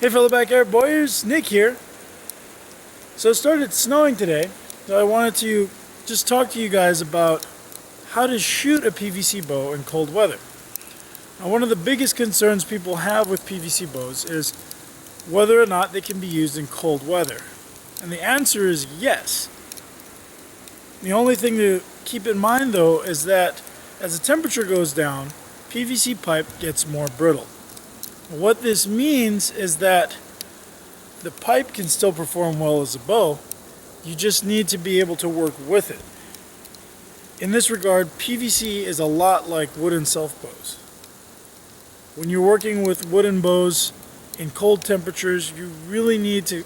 Hey fellow backyard boys, Nick here. So it started snowing today, so I wanted to just talk to you guys about how to shoot a PVC bow in cold weather. Now, one of the biggest concerns people have with PVC bows is whether or not they can be used in cold weather. And the answer is yes. The only thing to keep in mind though is that as the temperature goes down, PVC pipe gets more brittle. What this means is that the pipe can still perform well as a bow, you just need to be able to work with it. In this regard, PVC is a lot like wooden self bows. When you're working with wooden bows in cold temperatures, you really need to,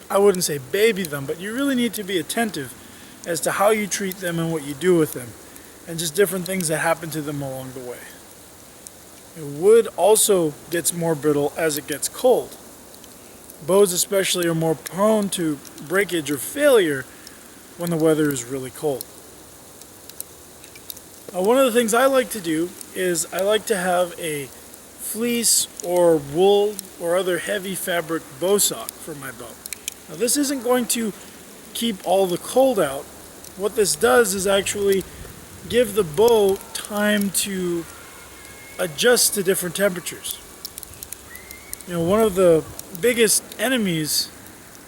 I wouldn't say baby them, but you really need to be attentive as to how you treat them and what you do with them, and just different things that happen to them along the way. Wood also gets more brittle as it gets cold. Bows especially are more prone to breakage or failure when the weather is really cold. One of the things I like to do is I like to have a fleece or wool or other heavy fabric bow sock for my bow. Now this isn't going to keep all the cold out. What this does is actually give the bow time to adjust to different temperatures. One of the biggest enemies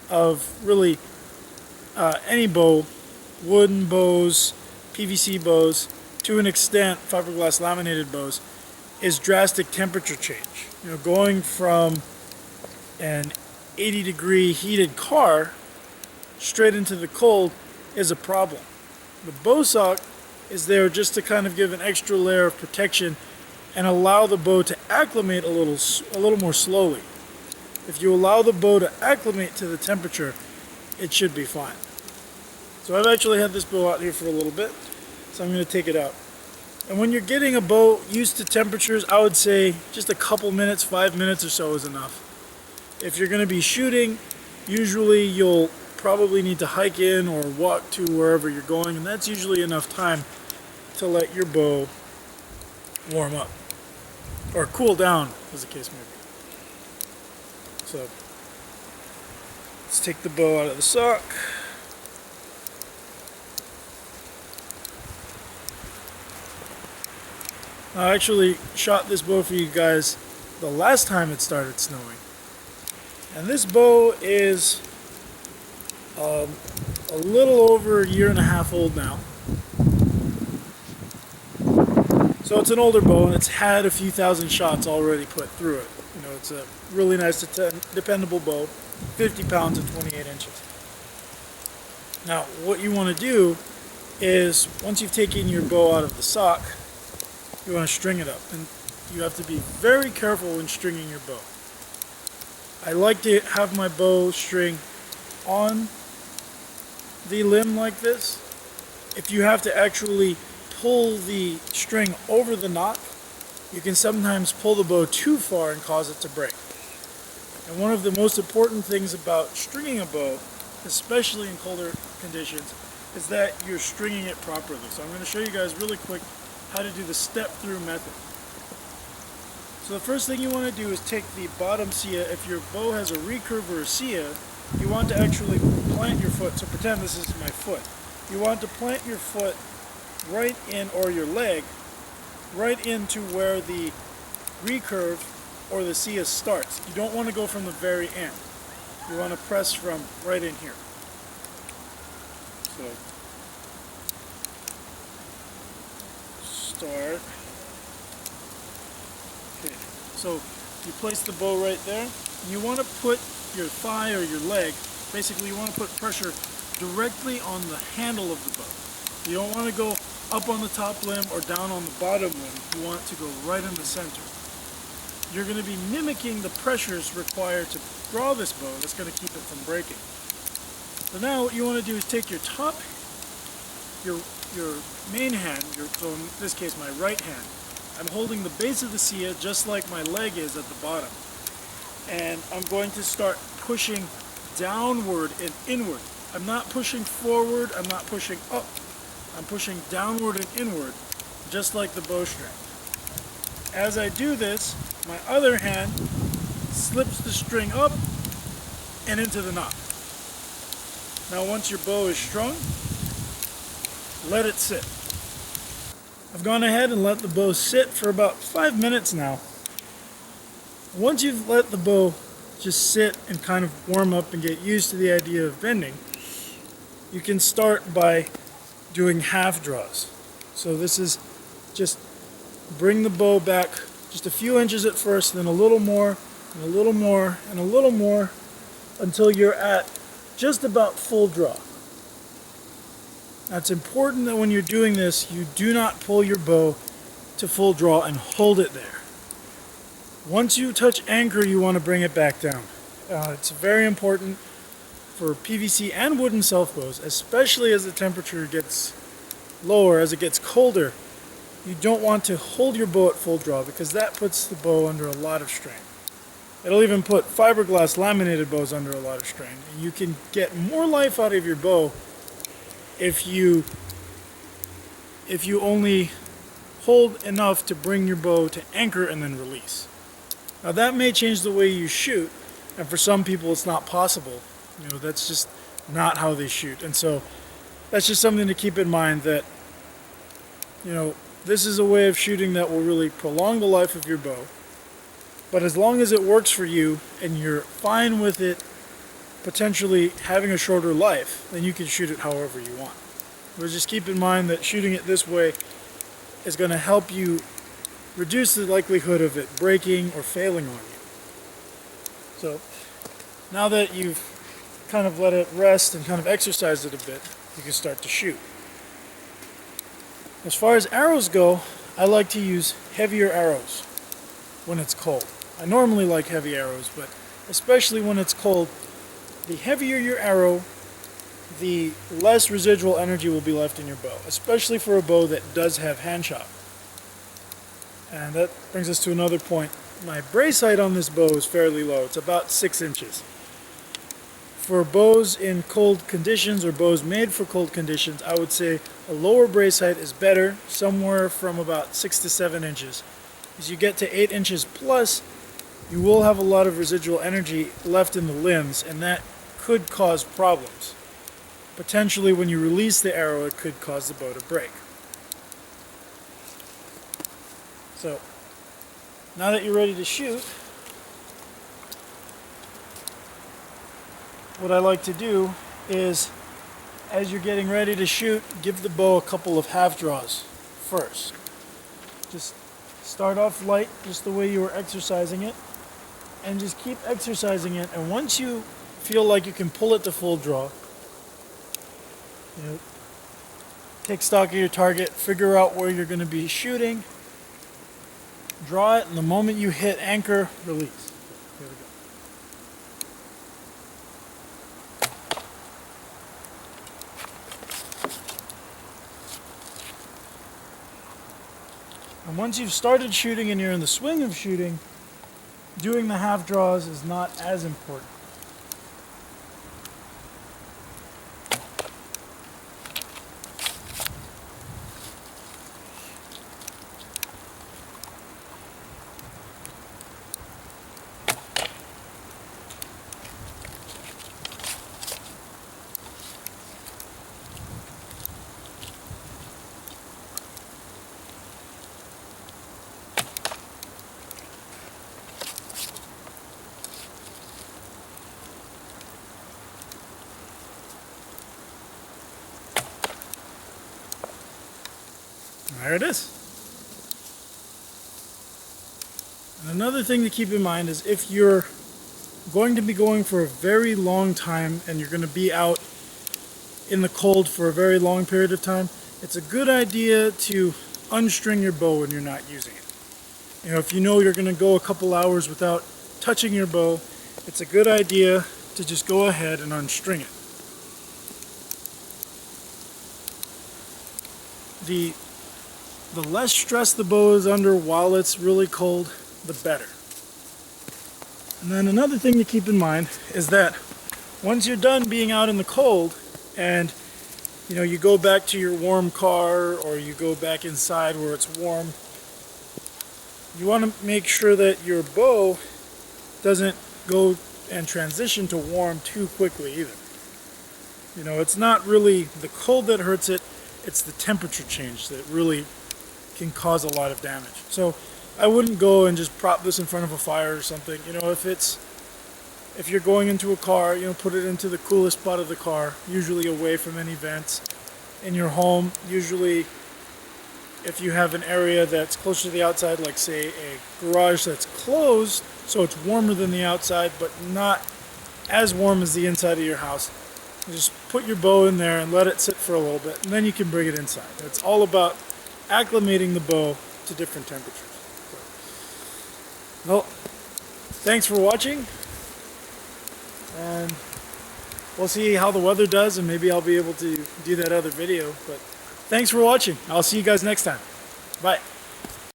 of really any bow, wooden bows, PVC bows, to an extent fiberglass laminated bows, is drastic temperature change. Going from an 80-degree heated car straight into the cold is a problem. The bow sock is there just to kind of give an extra layer of protection and allow the bow to acclimate a little more slowly. If you allow the bow to acclimate to the temperature, it should be fine. So I've actually had this bow out here for a little bit, so I'm going to take it out. And when you're getting a bow used to temperatures, I would say just a couple minutes, 5 minutes or so is enough. If you're going to be shooting, usually you'll probably need to hike in or walk to wherever you're going, and that's usually enough time to let your bow warm up. Or cool down, as the case may be. So, let's take the bow out of the sock. I actually shot this bow for you guys the last time it started snowing. And this bow is a little over a year and a half old now. So it's an older bow, and it's had a few thousand shots already put through it. It's a really nice, dependable bow, 50 pounds and 28 inches. Now, what you want to do is, once you've taken your bow out of the sock, you want to string it up. And you have to be very careful when stringing your bow. I like to have my bow string on the limb like this. If you have to actually pull the string over the knot, you can sometimes pull the bow too far and cause it to break. And one of the most important things about stringing a bow, especially in colder conditions, is that you're stringing it properly. So I'm going to show you guys really quick how to do the step-through method. So the first thing you want to do is take the bottom cia. If your bow has a recurve or a cia, you want to actually plant your foot. So pretend this is my foot. You want to plant your foot right in, or your leg, right into where the recurve or the cia starts. You don't want to go from the very end. You want to press from right in here. So, start. Okay, so you place the bow right there. You want to put your thigh or your leg, basically you want to put pressure directly on the handle of the bow. You don't want to go up on the top limb or down on the bottom limb. You want to go right in the center. You're going to be mimicking the pressures required to draw this bow. That's going to keep it from breaking. So now what you want to do is take your top, your main hand, so in this case my right hand. I'm holding the base of the cia just like my leg is at the bottom. And I'm going to start pushing downward and inward. I'm not pushing forward, I'm not pushing up. I'm pushing downward and inward, just like the bowstring. As I do this, my other hand slips the string up and into the knot. Now once your bow is strung, let it sit. I've gone ahead and let the bow sit for about 5 minutes now. Once you've let the bow just sit and kind of warm up and get used to the idea of bending, you can start by doing half draws. So this is just bring the bow back just a few inches at first, then a little more, and a little more, and a little more, until you're at just about full draw. Now it's important that when you're doing this, you do not pull your bow to full draw and hold it there. Once you touch anchor, you want to bring it back down. It's very important for PVC and wooden self bows, especially as the temperature gets lower, as it gets colder. You don't want to hold your bow at full draw because that puts the bow under a lot of strain. It'll even put fiberglass laminated bows under a lot of strain. And you can get more life out of your bow if you only hold enough to bring your bow to anchor and then release. Now that may change the way you shoot, and for some people it's not possible. You know, that's just not how they shoot. And so that's just something to keep in mind, that, you know, this is a way of shooting that will really prolong the life of your bow. But as long as it works for you and you're fine with it potentially having a shorter life, then you can shoot it however you want. But just keep in mind that shooting it this way is going to help you reduce the likelihood of it breaking or failing on you. So now that you've kind of let it rest and kind of exercised it a bit, you can start to shoot. As far as arrows go, I like to use heavier arrows when it's cold. I normally like heavy arrows, but especially when it's cold, the heavier your arrow, the less residual energy will be left in your bow, especially for a bow that does have hand shot. And that brings us to another point. My brace height on this bow is fairly low. It's about 6 inches. For bows in cold conditions, or bows made for cold conditions, I would say a lower brace height is better, somewhere from about 6 to 7 inches. As you get to 8 inches plus, you will have a lot of residual energy left in the limbs, and that could cause problems. Potentially, when you release the arrow, it could cause the bow to break. So, now that you're ready to shoot, what I like to do is, as you're getting ready to shoot, give the bow a couple of half draws first. Just start off light, just the way you were exercising it, and just keep exercising it. And once you feel like you can pull it to full draw, you know, take stock of your target, figure out where you're going to be shooting, draw it, and the moment you hit anchor, release. Here we go. And once you've started shooting and you're in the swing of shooting, doing the half draws is not as important. There it is. And another thing to keep in mind is, if you're going to be going for a very long time and you're going to be out in the cold for a very long period of time, it's a good idea to unstring your bow when you're not using it. You know, if you know you're going to go a couple hours without touching your bow, it's a good idea to just go ahead and unstring it. The less stress the bow is under while it's really cold, the better. And then another thing to keep in mind is that once you're done being out in the cold and you know, you go back to your warm car or you go back inside where it's warm, you want to make sure that your bow doesn't go and transition to warm too quickly either. You know, it's not really the cold that hurts it, it's the temperature change that really can cause a lot of damage. So I wouldn't go and just prop this in front of a fire or something. You know, if you're going into a car, you know, put it into the coolest spot of the car, usually away from any vents. In your home, usually if you have an area that's closer to the outside, like say a garage that's closed, so it's warmer than the outside, but not as warm as the inside of your house, you just put your bow in there and let it sit for a little bit, and then you can bring it inside. It's all about acclimating the bow to different temperatures. Well, thanks for watching, and we'll see how the weather does, and maybe I'll be able to do that other video. But thanks for watching. I'll see you guys next time. Bye.